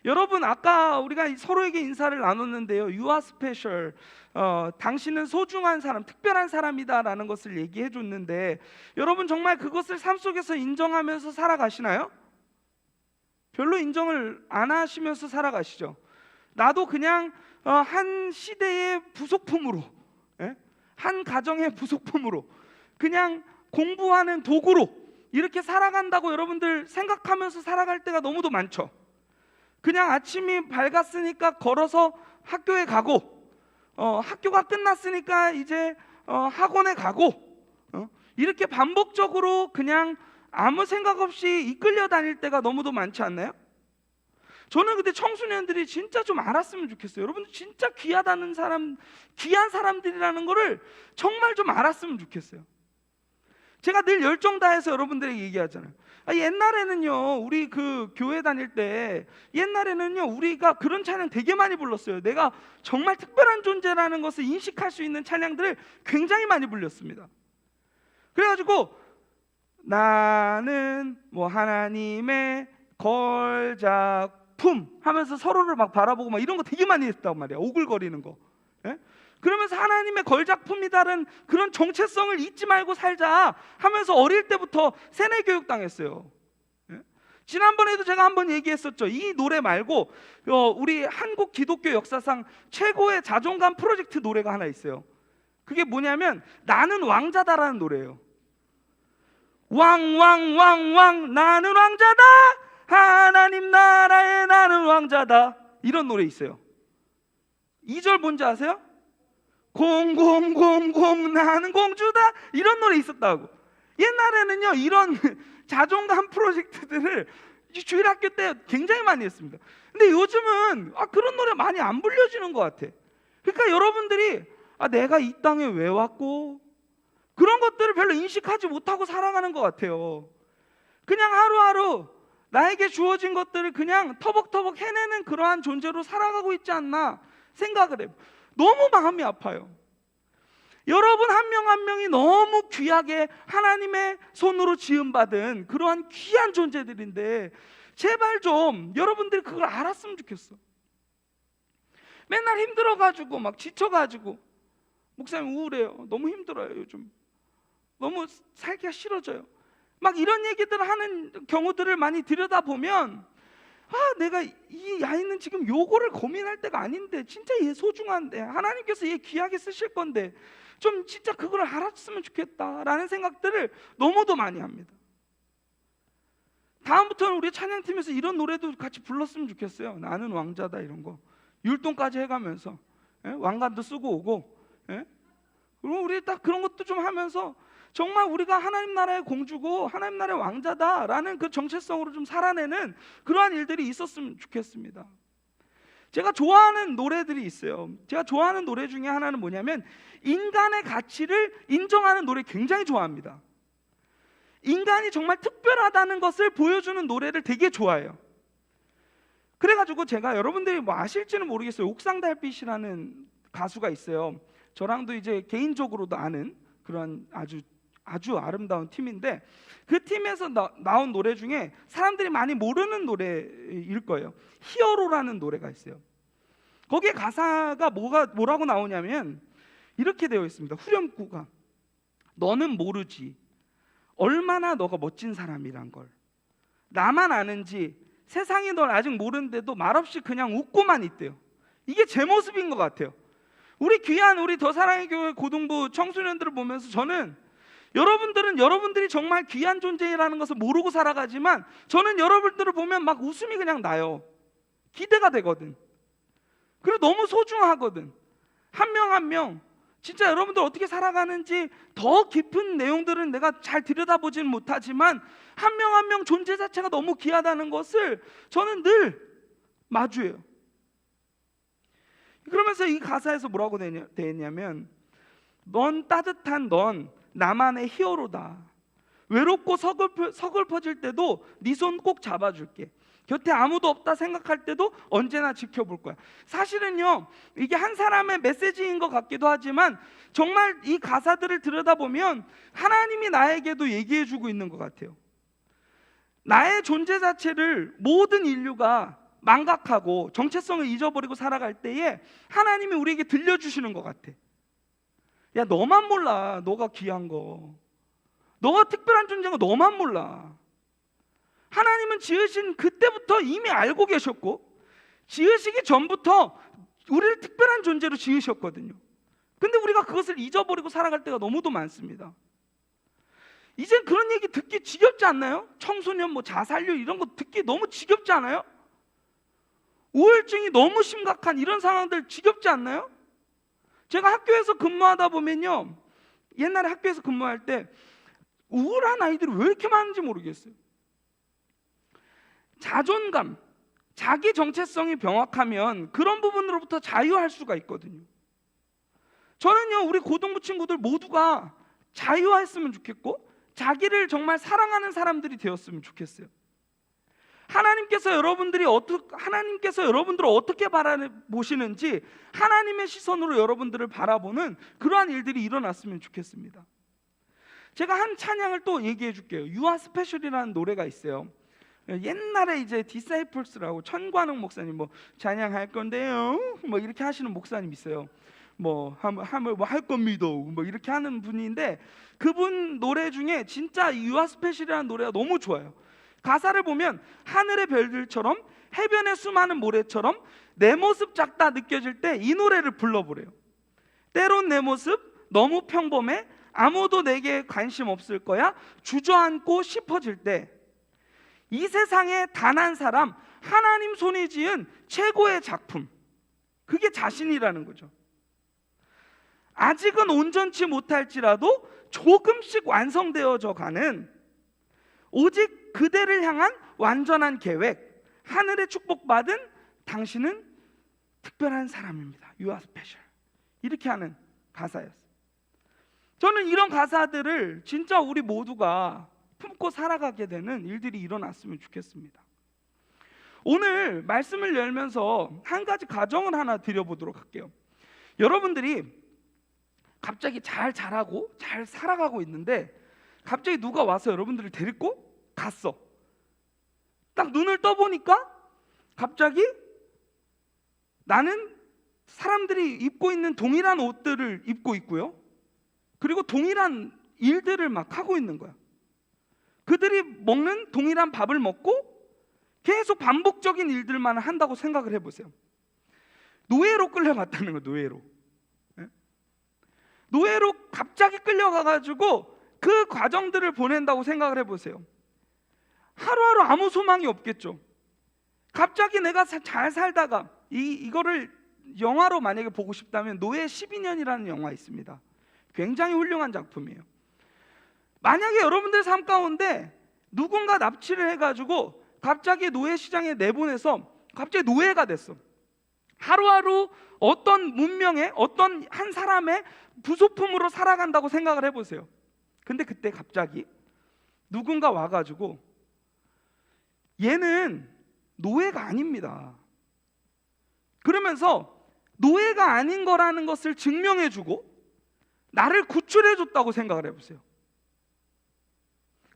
여러분, 아까 우리가 서로에게 인사를 나눴는데요, You are special, 당신은 소중한 사람, 특별한 사람이다라는 것을 얘기해 줬는데, 여러분 정말 그것을 삶 속에서 인정하면서 살아가시나요? 별로 인정을 안 하시면서 살아가시죠. 나도 그냥 한 시대의 부속품으로, 한 가정의 부속품으로, 그냥 공부하는 도구로 이렇게 살아간다고 여러분들 생각하면서 살아갈 때가 너무도 많죠. 그냥 아침이 밝았으니까 걸어서 학교에 가고, 학교가 끝났으니까 이제 학원에 가고, 이렇게 반복적으로 그냥 아무 생각 없이 이끌려 다닐 때가 너무도 많지 않나요? 저는 근데 청소년들이 진짜 좀 알았으면 좋겠어요. 여러분들 진짜 귀하다는 사람, 귀한 사람들이라는 거를 정말 좀 알았으면 좋겠어요. 제가 늘 열정 다해서 여러분들에게 얘기하잖아요. 옛날에는요, 우리 그 교회 다닐 때 옛날에는요, 우리가 그런 찬양 되게 많이 불렀어요. 내가 정말 특별한 존재라는 것을 인식할 수 있는 찬양들을 굉장히 많이 불렸습니다. 그래가지고 나는 뭐 하나님의 걸작품 하면서 서로를 막 바라보고 막 이런 거 되게 많이 했단 말이야. 오글거리는 거. 그러면서 하나님의 걸작품이다라는 그런 정체성을 잊지 말고 살자 하면서 어릴 때부터 세뇌 교육 당했어요. 지난번에도 제가 한번 얘기했었죠. 이 노래 말고 우리 한국 기독교 역사상 최고의 자존감 프로젝트 노래가 하나 있어요. 그게 뭐냐면 나는 왕자다라는 노래예요. 왕 나는 왕자다, 하나님 나라에 나는 왕자다, 이런 노래 있어요. 2절 뭔지 아세요? 공공공공 나는 공주다, 이런 노래 있었다고. 옛날에는요, 이런 자존감 프로젝트들을 주일학교 때 굉장히 많이 했습니다. 근데 요즘은 그런 노래 많이 안 불려지는 것 같아. 그러니까 여러분들이 내가 이 땅에 왜 왔고 그런 것들을 별로 인식하지 못하고 살아가는 것 같아요. 그냥 하루하루 나에게 주어진 것들을 그냥 터벅터벅 해내는 그러한 존재로 살아가고 있지 않나 생각을 해요. 너무 마음이 아파요. 여러분 한 명 한 명이 너무 귀하게 하나님의 손으로 지음받은 그러한 귀한 존재들인데 제발 좀 여러분들이 그걸 알았으면 좋겠어. 맨날 힘들어가지고 막 지쳐가지고 목사님 우울해요, 너무 힘들어요, 요즘 너무 살기가 싫어져요, 막 이런 얘기들을 하는 경우들을 많이 들여다보면 내가 이 아이는 지금 요거를 고민할 때가 아닌데 진짜 얘 소중한데 하나님께서 얘 귀하게 쓰실 건데 좀 진짜 그걸 알았으면 좋겠다라는 생각들을 너무도 많이 합니다. 다음부터는 우리 찬양팀에서 이런 노래도 같이 불렀으면 좋겠어요. 나는 왕자다, 이런 거 율동까지 해가면서 왕관도 쓰고 오고, 그리고 우리 딱 그런 것도 좀 하면서 정말 우리가 하나님 나라의 공주고 하나님 나라의 왕자다라는 그 정체성으로 좀 살아내는 그러한 일들이 있었으면 좋겠습니다. 제가 좋아하는 노래들이 있어요. 제가 좋아하는 노래 중에 하나는 뭐냐면 인간의 가치를 인정하는 노래 굉장히 좋아합니다. 인간이 정말 특별하다는 것을 보여주는 노래를 되게 좋아해요. 그래가지고 제가 여러분들이 뭐 아실지는 모르겠어요. 옥상달빛이라는 가수가 있어요. 저랑도 이제 개인적으로도 아는 그런 아주 아름다운 팀인데 그 팀에서 나온 노래 중에 사람들이 많이 모르는 노래일 거예요. 히어로라는 노래가 있어요. 거기에 가사가 뭐라고 나오냐면 이렇게 되어 있습니다. 후렴구가 너는 모르지 얼마나 너가 멋진 사람이란 걸. 나만 아는지 세상이 널 아직 모르는데도 말없이 그냥 웃고만 있대요. 이게 제 모습인 것 같아요. 우리 귀한 우리 더 사랑의 교회 고등부 청소년들을 보면서 저는 여러분들은 여러분들이 정말 귀한 존재라는 것을 모르고 살아가지만 저는 여러분들을 보면 막 웃음이 그냥 나요. 기대가 되거든. 그리고 너무 소중하거든. 한 명 한 명 진짜 여러분들 어떻게 살아가는지 더 깊은 내용들은 내가 잘 들여다보지는 못하지만 한 명 한 명 존재 자체가 너무 귀하다는 것을 저는 늘 마주해요. 그러면서 이 가사에서 뭐라고 되었냐면 넌 따뜻한 넌 나만의 히어로다. 외롭고 서글퍼질 때도 네 손 꼭 잡아줄게. 곁에 아무도 없다 생각할 때도 언제나 지켜볼 거야. 사실은요, 이게 한 사람의 메시지인 것 같기도 하지만 정말 이 가사들을 들여다보면 하나님이 나에게도 얘기해주고 있는 것 같아요. 나의 존재 자체를 모든 인류가 망각하고 정체성을 잊어버리고 살아갈 때에 하나님이 우리에게 들려주시는 것 같아. 야, 너만 몰라. 너가 귀한 거, 너가 특별한 존재인 거 너만 몰라. 하나님은 지으신 그때부터 이미 알고 계셨고, 지으시기 전부터 우리를 특별한 존재로 지으셨거든요. 근데 우리가 그것을 잊어버리고 살아갈 때가 너무도 많습니다. 이젠 그런 얘기 듣기 지겹지 않나요? 청소년 뭐 자살률 이런 거 듣기 너무 지겹지 않아요? 우울증이 너무 심각한 이런 상황들 지겹지 않나요? 제가 학교에서 근무하다 보면요, 옛날에 학교에서 근무할 때 우울한 아이들이 왜 이렇게 많은지 모르겠어요. 자존감, 자기 정체성이 명확하면 그런 부분으로부터 자유할 수가 있거든요. 저는요, 우리 고등부 친구들 모두가 자유했으면 좋겠고 자기를 정말 사랑하는 사람들이 되었으면 좋겠어요. 하나님께서 여러분들을 어떻게 바라보시는지 하나님의 시선으로 여러분들을 바라보는 그러한 일들이 일어났으면 좋겠습니다. 제가 한 찬양을 또 얘기해 줄게요. You are special이라는 노래가 있어요. 옛날에 이제 디사이플스라고 천관웅 목사님 뭐 찬양할 건데요 뭐 이렇게 하시는 목사님 있어요. 뭐 할 겁니다 뭐 이렇게 하는 분인데, 그분 노래 중에 진짜 You are special이라는 노래가 너무 좋아요. 가사를 보면 하늘의 별들처럼 해변의 수많은 모래처럼 내 모습 작다 느껴질 때 이 노래를 불러보래요. 때론 내 모습 너무 평범해 아무도 내게 관심 없을 거야 주저앉고 싶어질 때 이 세상에 단 한 사람 하나님 손이 지은 최고의 작품, 그게 자신이라는 거죠. 아직은 온전치 못할지라도 조금씩 완성되어져 가는 오직 그대를 향한 완전한 계획, 하늘의 축복받은 당신은 특별한 사람입니다. You are special. 이렇게 하는 가사였어요. 저는 이런 가사들을 진짜 우리 모두가 품고 살아가게 되는 일들이 일어났으면 좋겠습니다. 오늘 말씀을 열면서 한 가지 가정을 하나 드려보도록 할게요. 여러분들이 갑자기 잘 자라고 잘 살아가고 있는데 갑자기 누가 와서 여러분들을 데리고 갔어. 딱 눈을 떠보니까 갑자기 나는 사람들이 입고 있는 동일한 옷들을 입고 있고요, 그리고 동일한 일들을 막 하고 있는 거야. 그들이 먹는 동일한 밥을 먹고 계속 반복적인 일들만 한다고 생각을 해보세요. 노예로 끌려갔다는 거예요. 노예로. 노예로 갑자기 끌려가가지고 그 과정들을 보낸다고 생각을 해보세요. 하루하루 아무 소망이 없겠죠. 갑자기 내가 잘 살다가 이거를 영화로 만약에 보고 싶다면 노예 12년이라는 영화 있습니다. 굉장히 훌륭한 작품이에요. 만약에 여러분들 삶 가운데 누군가 납치를 해가지고 갑자기 노예 시장에 내보내서 갑자기 노예가 됐어. 하루하루 어떤 문명의 어떤 한 사람의 부속품으로 살아간다고 생각을 해보세요. 근데 그때 갑자기 누군가 와가지고 얘는 노예가 아닙니다. 그러면서 노예가 아닌 거라는 것을 증명해주고 나를 구출해줬다고 생각을 해보세요.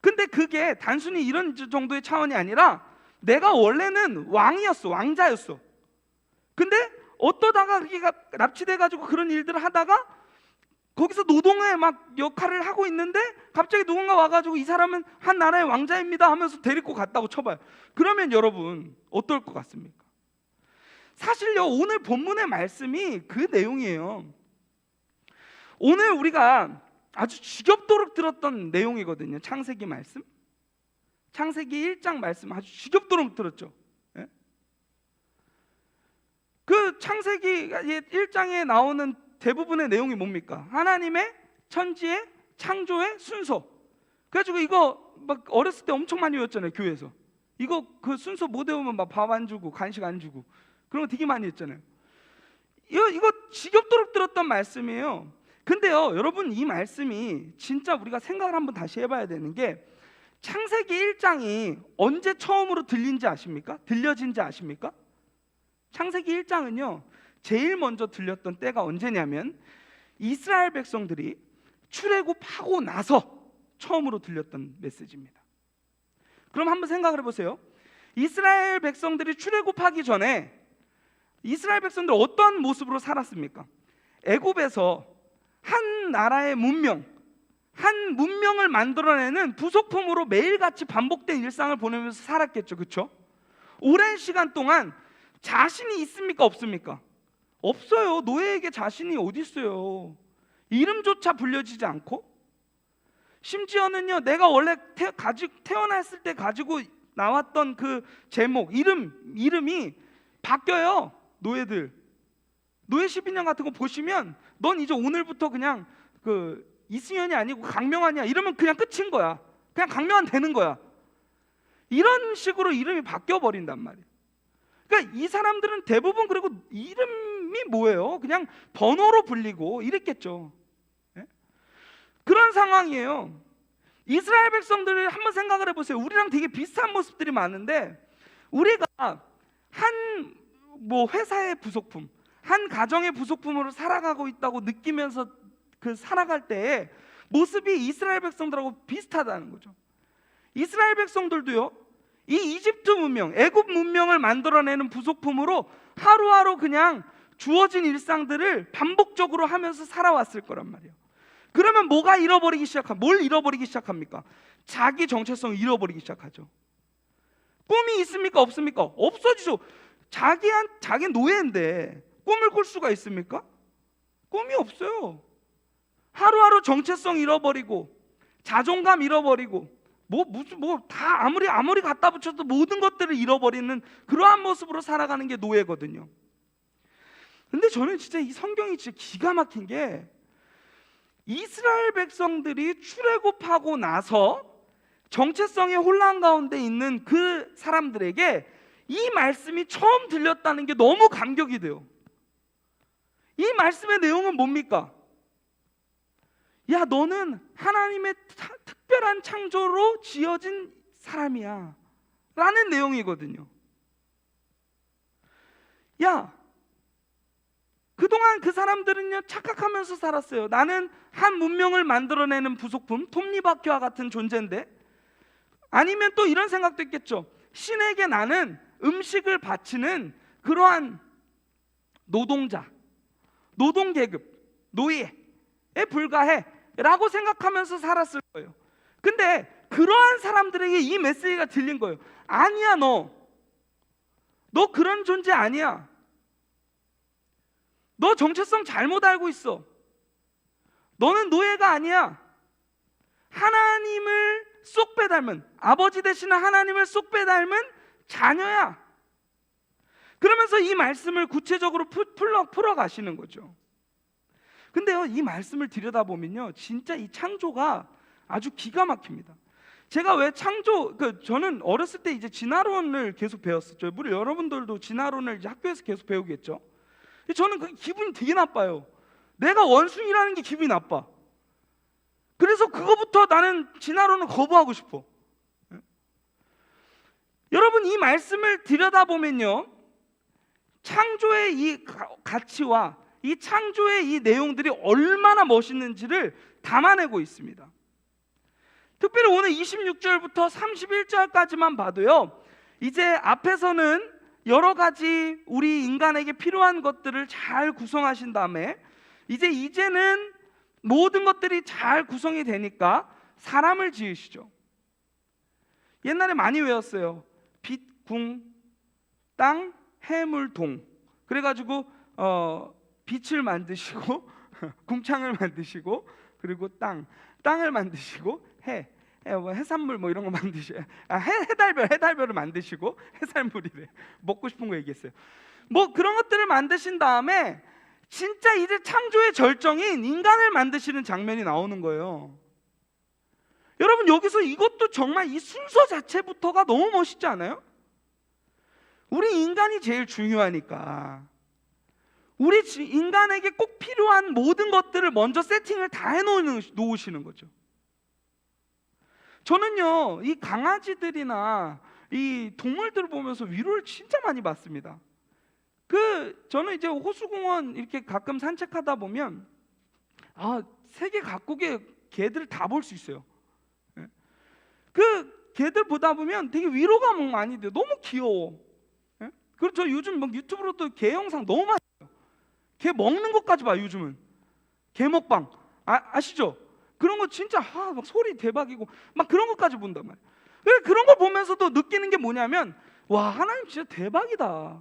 근데 그게 단순히 이런 정도의 차원이 아니라 내가 원래는 왕이었어, 왕자였어. 근데 어떠다가 그가 납치돼가지고 그런 일들을 하다가 거기서 노동의 막 역할을 하고 있는데 갑자기 누군가 와가지고 이 사람은 한 나라의 왕자입니다 하면서 데리고 갔다고 쳐봐요. 그러면 여러분 어떨 것 같습니까? 사실요, 오늘 본문의 말씀이 그 내용이에요. 오늘 우리가 아주 지겹도록 들었던 내용이거든요. 창세기 말씀, 창세기 1장 말씀 아주 지겹도록 들었죠. 예? 그 창세기 1장에 나오는 대부분의 내용이 뭡니까? 하나님의 천지의 창조의 순서. 그래가지고 이거 막 어렸을 때 엄청 많이 외웠잖아요, 교회에서. 이거 그 순서 못 외우면 막 밥 안 주고 간식 안 주고 그런 거 되게 많이 했잖아요. 이거 지겹도록 들었던 말씀이에요. 근데요, 여러분, 이 말씀이 진짜 우리가 생각을 한번 다시 해봐야 되는 게, 창세기 1장이 언제 처음으로 들린지 아십니까? 들려진지 아십니까? 창세기 1장은요, 제일 먼저 들렸던 때가 언제냐면 이스라엘 백성들이 출애굽하고 나서 처음으로 들렸던 메시지입니다. 그럼 한번 생각을 해보세요. 이스라엘 백성들이 출애굽하기 전에 이스라엘 백성들 어떤 모습으로 살았습니까? 애굽에서 한 나라의 문명, 한 문명을 만들어내는 부속품으로 매일같이 반복된 일상을 보내면서 살았겠죠. 그렇죠? 오랜 시간 동안 자신이 있습니까? 없습니까? 없어요. 노예에게 자신이 어디 있어요? 이름조차 불려지지 않고, 심지어는요, 내가 원래 태어났을 때 가지고 나왔던 그 제목, 이름이 바뀌어요. 노예들 노예 12년 같은 거 보시면 넌 이제 오늘부터 그냥 그 이승현이 아니고 강명환이야 이러면 그냥 끝인 거야. 그냥 강명환 되는 거야. 이런 식으로 이름이 바뀌어 버린단 말이에요. 그러니까 이 사람들은 대부분, 그리고 이름이 뭐예요? 그냥 번호로 불리고 이랬겠죠. 예? 그런 상황이에요. 이스라엘 백성들을 한번 생각을 해보세요. 우리랑 되게 비슷한 모습들이 많은데, 우리가 한 회사의 부속품, 한 가정의 부속품으로 살아가고 있다고 느끼면서 그 살아갈 때의 모습이 이스라엘 백성들하고 비슷하다는 거죠. 이스라엘 백성들도요, 이 이집트 문명, 애굽 문명을 만들어내는 부속품으로 하루하루 그냥 주어진 일상들을 반복적으로 하면서 살아왔을 거란 말이에요. 그러면 뭘 잃어버리기 시작합니까? 자기 정체성을 잃어버리기 시작하죠. 꿈이 있습니까? 없습니까? 없어지죠. 자기 노예인데 꿈을 꿀 수가 있습니까? 꿈이 없어요. 하루하루 정체성 잃어버리고 자존감 잃어버리고 다 아무리 갖다 붙여도 모든 것들을 잃어버리는 그러한 모습으로 살아가는 게 노예거든요. 근데 저는 진짜 이 성경이 진짜 기가 막힌 게, 이스라엘 백성들이 출애굽하고 나서 정체성의 혼란 가운데 있는 그 사람들에게 이 말씀이 처음 들렸다는 게 너무 감격이 돼요. 이 말씀의 내용은 뭡니까? 야, 너는 하나님의 특별한 창조로 지어진 사람이야 라는 내용이거든요. 야, 그동안 그 사람들은요 착각하면서 살았어요. 나는 한 문명을 만들어내는 부속품, 톱니바퀴와 같은 존재인데, 아니면 또 이런 생각도 있겠죠. 신에게 나는 음식을 바치는 그러한 노동자, 노동계급, 노예에 불과해 라고 생각하면서 살았을 거예요. 근데 그러한 사람들에게 이 메시지가 들린 거예요. 아니야, 너 그런 존재 아니야. 너 정체성 잘못 알고 있어. 너는 노예가 아니야. 하나님을 쏙 빼닮은, 아버지 되시는 하나님을 쏙 빼닮은 자녀야. 그러면서 이 말씀을 구체적으로 풀어 가시는 거죠. 근데요, 이 말씀을 들여다보면요, 진짜 이 창조가 아주 기가 막힙니다. 제가 왜 저는 어렸을 때 이제 진화론을 계속 배웠었죠. 우리 여러분들도 진화론을 이제 학교에서 계속 배우겠죠. 저는 그 기분이 되게 나빠요. 내가 원숭이라는 게 기분이 나빠. 그래서 그거부터 나는 진화론을 거부하고 싶어. 여러분, 이 말씀을 들여다보면요, 창조의 이 가치와 이 창조의 이 내용들이 얼마나 멋있는지를 담아내고 있습니다. 특별히 오늘 26절부터 31절까지만 봐도요, 이제 앞에서는 여러 가지 우리 인간에게 필요한 것들을 잘 구성하신 다음에 이제는 모든 것들이 잘 구성이 되니까 사람을 지으시죠. 옛날에 많이 외웠어요. 빛, 궁, 땅, 해물, 동. 그래가지고 빛을 만드시고 궁창을 만드시고, 그리고 땅을 만드시고, 해산물 이런 거 만드시고, 해달별을 만드시고, 해산물이래. 먹고 싶은 거 얘기했어요. 그런 것들을 만드신 다음에 진짜 이제 창조의 절정인 인간을 만드시는 장면이 나오는 거예요. 여러분, 여기서 이것도 정말 이 순서 자체부터가 너무 멋있지 않아요? 우리 인간이 제일 중요하니까 우리 인간에게 꼭 필요한 모든 것들을 먼저 세팅을 다 해놓으시는 거죠. 저는요, 이 강아지들이나 이 동물들을 보면서 위로를 진짜 많이 받습니다. 저는 이제 호수공원 이렇게 가끔 산책하다 보면 세계 각국의 개들을 다 볼 수 있어요. 그 개들 보다 보면 되게 위로가 많이 돼요. 너무 귀여워. 그리고 저 요즘 막 유튜브로도 개 영상 너무 많이 봐요. 개 먹는 것까지 봐요. 요즘은 개 먹방 아시죠? 그런 거 진짜 막 소리 대박이고 막 그런 것까지 본단 말이에요. 그런 거 보면서도 느끼는 게 뭐냐면, 와, 하나님 진짜 대박이다.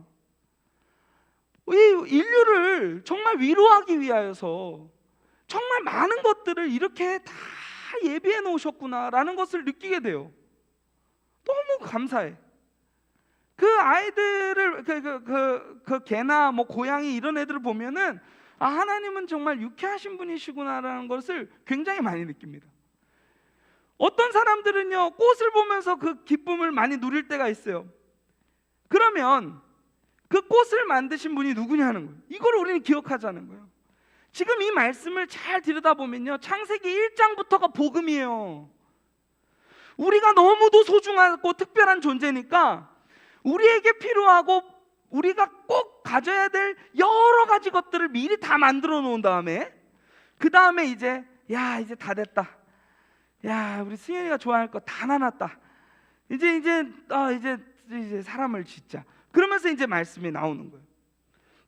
이 인류를 정말 위로하기 위하여서 정말 많은 것들을 이렇게 다 예비해 놓으셨구나라는 것을 느끼게 돼요. 너무 감사해. 그 아이들을 그 개나 뭐 고양이 이런 애들을 보면은 하나님은 정말 유쾌하신 분이시구나라는 것을 굉장히 많이 느낍니다. 어떤 사람들은요, 꽃을 보면서 그 기쁨을 많이 누릴 때가 있어요. 그러면 그 꽃을 만드신 분이 누구냐는 거예요. 이걸 우리는 기억하자는 거예요. 지금 이 말씀을 잘 들여다보면요, 창세기 1장부터가 복음이에요. 우리가 너무도 소중하고 특별한 존재니까 우리에게 필요하고 우리가 꼭 가져야 될 여러 가지 것들을 미리 다 만들어 놓은 다음에, 그 다음에 이제 다 됐다. 우리 승현이가 좋아할 거 다 나눴다. 이제 사람을 짓자. 그러면서 이제 말씀이 나오는 거예요.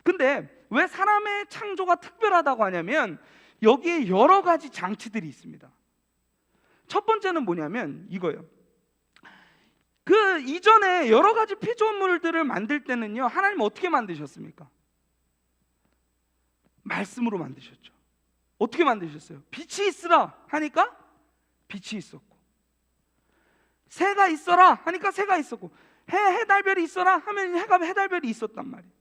근데 왜 사람의 창조가 특별하다고 하냐면, 여기에 여러 가지 장치들이 있습니다. 첫 번째는 뭐냐면 이거예요. 그 이전에 여러 가지 피조물들을 만들 때는요, 하나님 어떻게 만드셨습니까? 말씀으로 만드셨죠. 어떻게 만드셨어요? 빛이 있으라 하니까 빛이 있었고, 새가 있어라 하니까 새가 있었고, 해달별이 있어라 하면 해달별이 있었단 말이에요.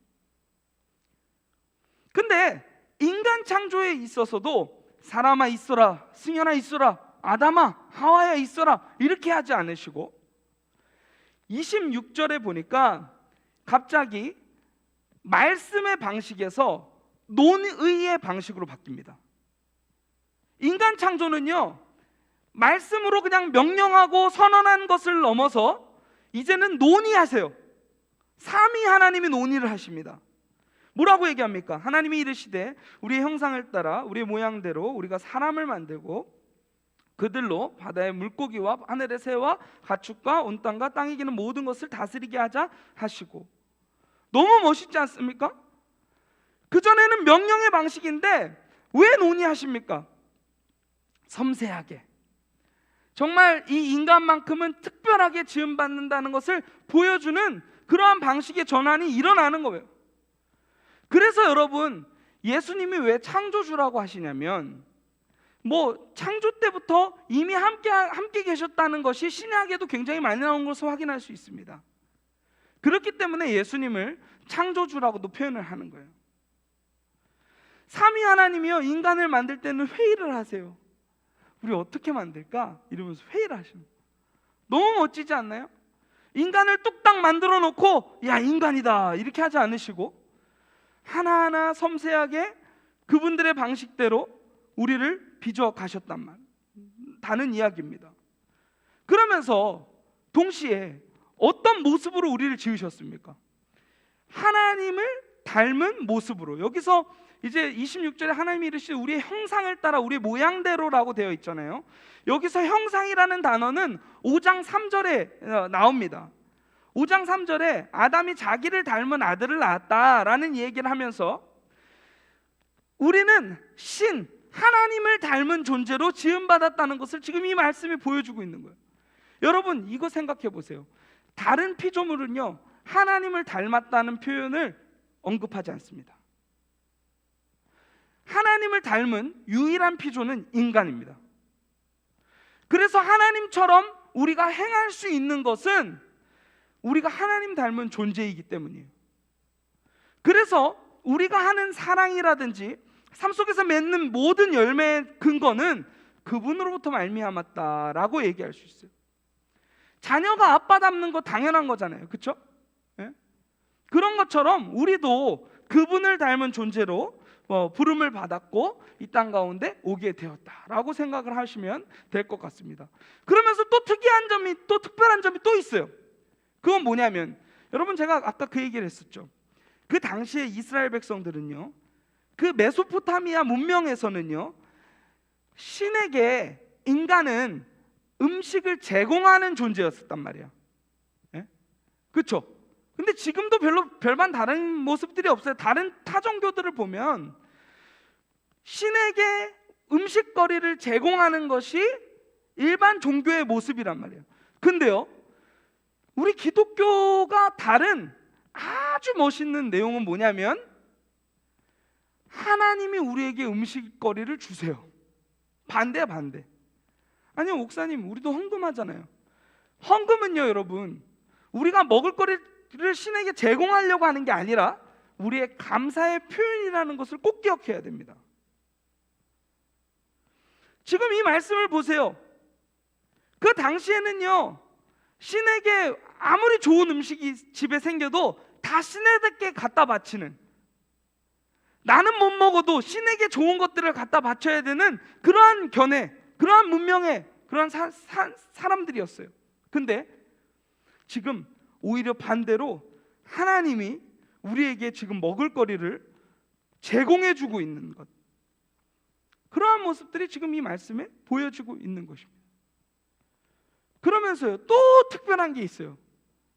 근데 인간 창조에 있어서도 사람아 있어라, 승현아 있어라, 아담아 하와야 있어라 이렇게 하지 않으시고, 26절에 보니까 갑자기 말씀의 방식에서 논의의 방식으로 바뀝니다. 인간 창조는요, 말씀으로 그냥 명령하고 선언한 것을 넘어서 이제는 논의하세요. 삼위 하나님이 논의를 하십니다. 뭐라고 얘기합니까? 하나님이 이르시되 우리의 형상을 따라 우리의 모양대로 우리가 사람을 만들고 그들로 바다의 물고기와 하늘의 새와 가축과 온 땅과 땅에 기는 모든 것을 다스리게 하자 하시고. 너무 멋있지 않습니까? 그전에는 명령의 방식인데 왜 논의하십니까? 섬세하게, 정말 이 인간만큼은 특별하게 지음받는다는 것을 보여주는 그러한 방식의 전환이 일어나는 거예요. 그래서 여러분, 예수님이 왜 창조주라고 하시냐면, 창조 때부터 이미 함께 계셨다는 것이 신약에도 굉장히 많이 나온 것을 확인할 수 있습니다. 그렇기 때문에 예수님을 창조주라고도 표현을 하는 거예요. 삼위 하나님이요, 인간을 만들 때는 회의를 하세요. 우리 어떻게 만들까? 이러면서 회의를 하시는 거예요. 너무 멋지지 않나요? 인간을 뚝딱 만들어 놓고 인간이다 이렇게 하지 않으시고, 하나하나 섬세하게 그분들의 방식대로 우리를 빚어 가셨다는 이야기입니다. 그러면서 동시에 어떤 모습으로 우리를 지으셨습니까? 하나님을 닮은 모습으로. 여기서 이제 26절에 하나님이 이르시되 우리의 형상을 따라 우리의 모양대로라고 되어 있잖아요. 여기서 형상이라는 단어는 5장 3절에 나옵니다. 5장 3절에 아담이 자기를 닮은 아들을 낳았다라는 얘기를 하면서 우리는 하나님을 닮은 존재로 지음받았다는 것을 지금 이 말씀이 보여주고 있는 거예요. 여러분, 이거 생각해 보세요. 다른 피조물은요, 하나님을 닮았다는 표현을 언급하지 않습니다. 하나님을 닮은 유일한 피조는 인간입니다. 그래서 하나님처럼 우리가 행할 수 있는 것은 우리가 하나님 닮은 존재이기 때문이에요. 그래서 우리가 하는 사랑이라든지 삶 속에서 맺는 모든 열매의 근거는 그분으로부터 말미암았다라고 얘기할 수 있어요. 자녀가 아빠 닮는 거 당연한 거잖아요. 그렇죠? 그런 것처럼 우리도 그분을 닮은 존재로 부름을 받았고 이 땅 가운데 오게 되었다라고 생각을 하시면 될 것 같습니다. 그러면서 또 특별한 점이 또 있어요. 그건 뭐냐면, 여러분 제가 아까 그 얘기를 했었죠. 그 당시에 이스라엘 백성들은요, 그 메소포타미아 문명에서는요, 신에게 인간은 음식을 제공하는 존재였었단 말이야. 예? 그렇죠? 근데 지금도 별반 다른 모습들이 없어요. 다른 타종교들을 보면 신에게 음식거리를 제공하는 것이 일반 종교의 모습이란 말이에요. 근데요, 우리 기독교가 다른 아주 멋있는 내용은 뭐냐면, 하나님이 우리에게 음식거리를 주세요. 반대야, 반대. 아니요, 목사님, 우리도 헌금하잖아요. 헌금은요, 여러분, 우리가 먹을 거리를 신에게 제공하려고 하는 게 아니라 우리의 감사의 표현이라는 것을 꼭 기억해야 됩니다. 지금 이 말씀을 보세요. 그 당시에는요, 신에게 아무리 좋은 음식이 집에 생겨도 다 신에게 갖다 바치는, 나는 못 먹어도 신에게 좋은 것들을 갖다 바쳐야 되는 그러한 견해, 그러한 문명의 그러한 사람들이었어요. 근데 지금 오히려 반대로 하나님이 우리에게 지금 먹을 거리를 제공해 주고 있는 것, 그러한 모습들이 지금 이 말씀에 보여지고 있는 것입니다. 그러면서요, 또 특별한 게 있어요.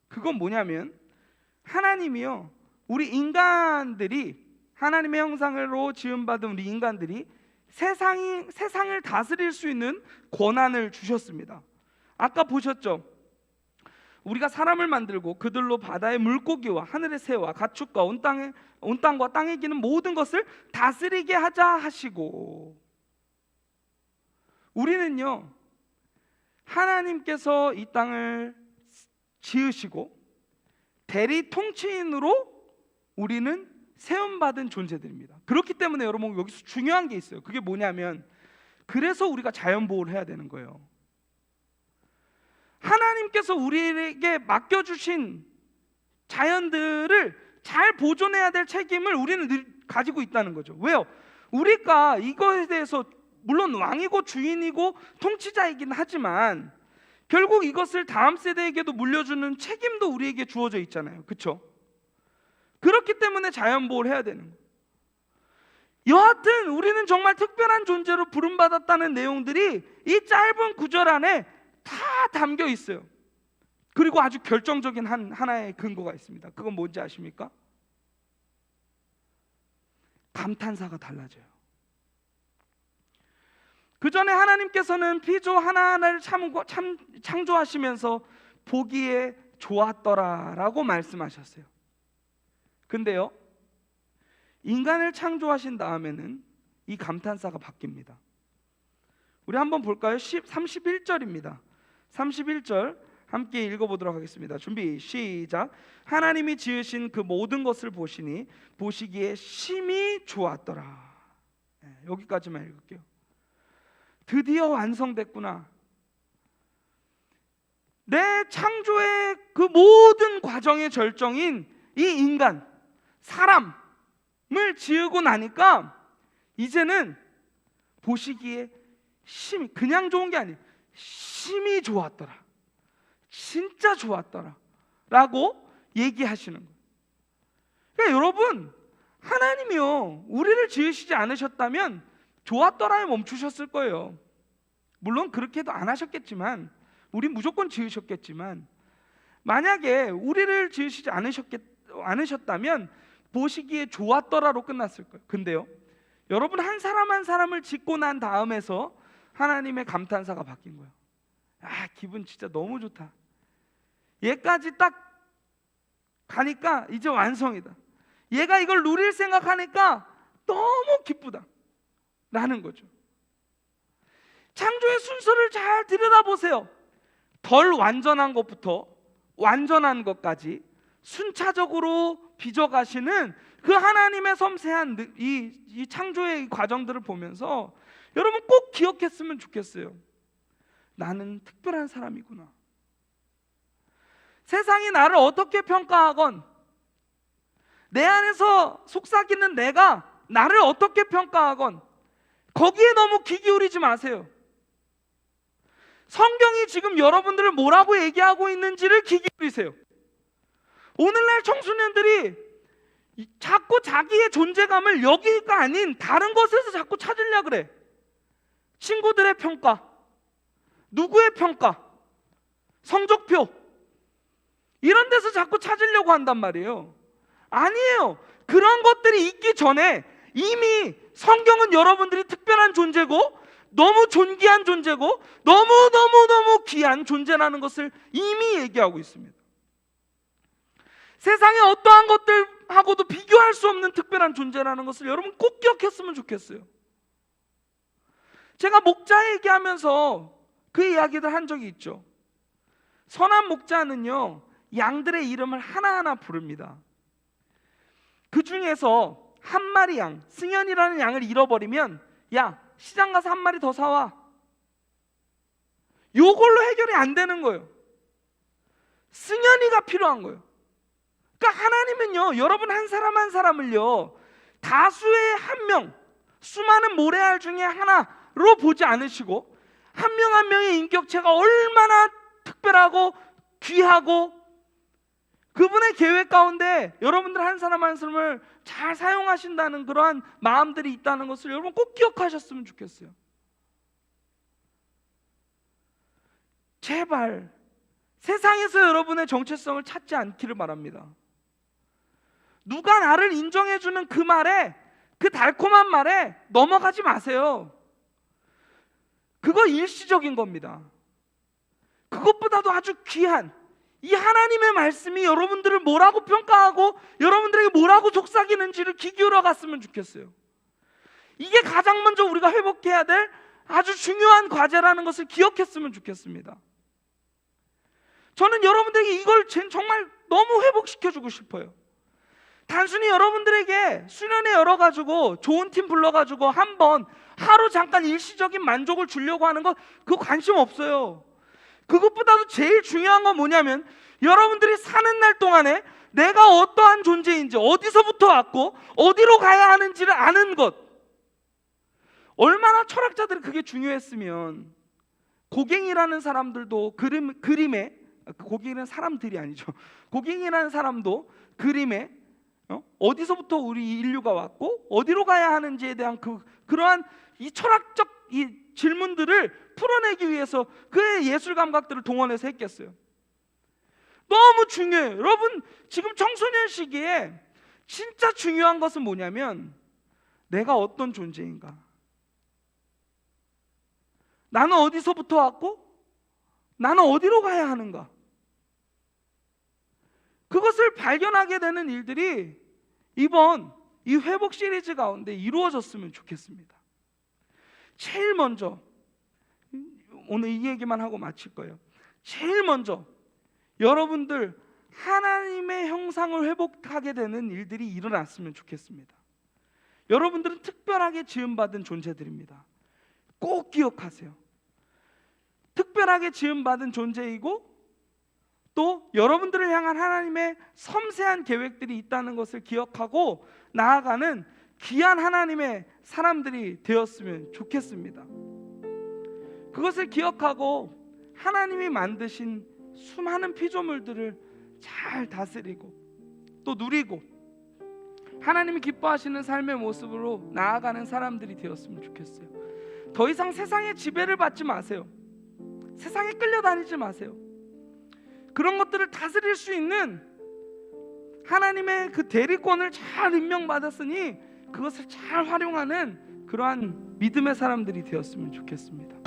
그건 뭐냐면, 하나님이요, 우리 인간들이, 하나님의 형상으로 지음받은 우리 인간들이 세상을 다스릴 수 있는 권한을 주셨습니다. 아까 보셨죠? 우리가 사람을 만들고 그들로 바다의 물고기와 하늘의 새와 가축과 온 땅과 땅에 기는 모든 것을 다스리게 하자 하시고, 우리는요, 하나님께서 이 땅을 지으시고 대리 통치인으로 우리는 세움받은 존재들입니다. 그렇기 때문에 여러분, 여기서 중요한 게 있어요. 그게 뭐냐면, 그래서 우리가 자연보호를 해야 되는 거예요. 하나님께서 우리에게 맡겨주신 자연들을 잘 보존해야 될 책임을 우리는 가지고 있다는 거죠. 왜요? 우리가 이거에 대해서 물론 왕이고 주인이고 통치자이긴 하지만 결국 이것을 다음 세대에게도 물려주는 책임도 우리에게 주어져 있잖아요. 그렇죠? 그렇기 때문에 자연보호를 해야 되는 거예요. 여하튼 우리는 정말 특별한 존재로 부름받았다는 내용들이 이 짧은 구절 안에 다 담겨 있어요. 그리고 아주 결정적인 하나의 근거가 있습니다. 그건 뭔지 아십니까? 감탄사가 달라져요. 그 전에 하나님께서는 피조 하나하나를 창조하시면서 보기에 좋았더라라고 말씀하셨어요. 근데요, 인간을 창조하신 다음에는 이 감탄사가 바뀝니다. 우리 한번 볼까요? 31절입니다. 31절 함께 읽어보도록 하겠습니다. 준비 시작. 하나님이 지으신 그 모든 것을 보시니 보시기에 심히 좋았더라. 여기까지만 읽을게요. 드디어 완성됐구나. 내 창조의 그 모든 과정의 절정인 이 인간, 사람을 지으고 나니까 이제는 보시기에 심히, 그냥 좋은 게 아니에요. 심히 좋았더라. 진짜 좋았더라 라고 얘기하시는 거예요. 그러니까 여러분, 하나님이요, 우리를 지으시지 않으셨다면 좋았더라에 멈추셨을 거예요. 물론 그렇게도 안 하셨겠지만, 우리 무조건 지으셨겠지만, 만약에 우리를 지으시지 않으셨다면 보시기에 좋았더라로 끝났을 거예요. 근데요, 여러분, 한 사람 한 사람을 짓고 난 다음에서 하나님의 감탄사가 바뀐 거예요. 아, 기분 진짜 너무 좋다. 얘까지 딱 가니까 이제 완성이다. 얘가 이걸 누릴 생각하니까 너무 기쁘다 라는 거죠. 창조의 순서를 잘 들여다보세요. 덜 완전한 것부터 완전한 것까지 순차적으로 빚어가시는 그 하나님의 섬세한 이 창조의 과정들을 보면서 여러분 꼭 기억했으면 좋겠어요. 나는 특별한 사람이구나. 세상이 나를 어떻게 평가하건, 내 안에서 속삭이는 내가 나를 어떻게 평가하건 거기에 너무 귀 기울이지 마세요. 성경이 지금 여러분들을 뭐라고 얘기하고 있는지를 귀 기울이세요. 오늘날 청소년들이 자꾸 자기의 존재감을 여기가 아닌 다른 것에서 자꾸 찾으려고 그래. 친구들의 평가, 누구의 평가, 성적표, 이런 데서 자꾸 찾으려고 한단 말이에요. 아니에요. 그런 것들이 있기 전에 이미 성경은 여러분들이 특별한 존재고 너무 존귀한 존재고 너무너무너무 귀한 존재라는 것을 이미 얘기하고 있습니다. 세상의 어떠한 것들하고도 비교할 수 없는 특별한 존재라는 것을 여러분 꼭 기억했으면 좋겠어요. 제가 목자 얘기하면서 그 이야기들 한 적이 있죠. 선한 목자는요, 양들의 이름을 하나하나 부릅니다. 그 중에서 한 마리 양, 승연이라는 양을 잃어버리면 야, 시장 가서 한 마리 더 사와. 요걸로 해결이 안 되는 거예요. 승연이가 필요한 거예요. 그러니까 하나님은요, 여러분 한 사람 한 사람을요, 다수의 한 명, 수많은 모래알 중에 하나로 보지 않으시고 한 명 한 명의 인격체가 얼마나 특별하고 귀하고 그분의 계획 가운데 여러분들 한 사람 한 사람을 잘 사용하신다는 그러한 마음들이 있다는 것을 여러분 꼭 기억하셨으면 좋겠어요. 제발 세상에서 여러분의 정체성을 찾지 않기를 바랍니다. 누가 나를 인정해주는 그 말에, 그 달콤한 말에 넘어가지 마세요. 그거 일시적인 겁니다. 그것보다도 아주 귀한 이 하나님의 말씀이 여러분들을 뭐라고 평가하고 여러분들에게 뭐라고 속삭이는지를 귀 기울여 갔으면 좋겠어요. 이게 가장 먼저 우리가 회복해야 될 아주 중요한 과제라는 것을 기억했으면 좋겠습니다. 저는 여러분들에게 이걸 정말 너무 회복시켜주고 싶어요. 단순히 여러분들에게 수련회 열어가지고 좋은 팀 불러가지고 한번 하루 잠깐 일시적인 만족을 주려고 하는 거 그거 관심 없어요. 그것보다도 제일 중요한 건 뭐냐면 여러분들이 사는 날 동안에 내가 어떠한 존재인지, 어디서부터 왔고 어디로 가야 하는지를 아는 것. 얼마나 철학자들이 그게 중요했으면 고갱이라는 사람들도 그림에 고갱이라는 사람들이 아니죠. 고갱이라는 사람도 그림에 어디서부터 우리 인류가 왔고 어디로 가야 하는지에 대한 그러한 이 철학적 이 질문들을 풀어내기 위해서 그의 예술 감각들을 동원해서 했겠어요. 너무 중요해요. 여러분 지금 청소년 시기에 진짜 중요한 것은 뭐냐면 내가 어떤 존재인가, 나는 어디서부터 왔고 나는 어디로 가야 하는가, 그것을 발견하게 되는 일들이 이번 이 회복 시리즈 가운데 이루어졌으면 좋겠습니다. 제일 먼저 오늘 이 얘기만 하고 마칠 거예요. 제일 먼저 여러분들 하나님의 형상을 회복하게 되는 일들이 일어났으면 좋겠습니다. 여러분들은 특별하게 지음받은 존재들입니다. 꼭 기억하세요. 특별하게 지음받은 존재이고 또 여러분들을 향한 하나님의 섬세한 계획들이 있다는 것을 기억하고 나아가는 귀한 하나님의 사람들이 되었으면 좋겠습니다. 그것을 기억하고 하나님이 만드신 수많은 피조물들을 잘 다스리고 또 누리고 하나님이 기뻐하시는 삶의 모습으로 나아가는 사람들이 되었으면 좋겠어요. 더 이상 세상의 지배를 받지 마세요. 세상에 끌려다니지 마세요. 그런 것들을 다스릴 수 있는 하나님의 그 대리권을 잘 임명받았으니 그것을 잘 활용하는 그러한 믿음의 사람들이 되었으면 좋겠습니다.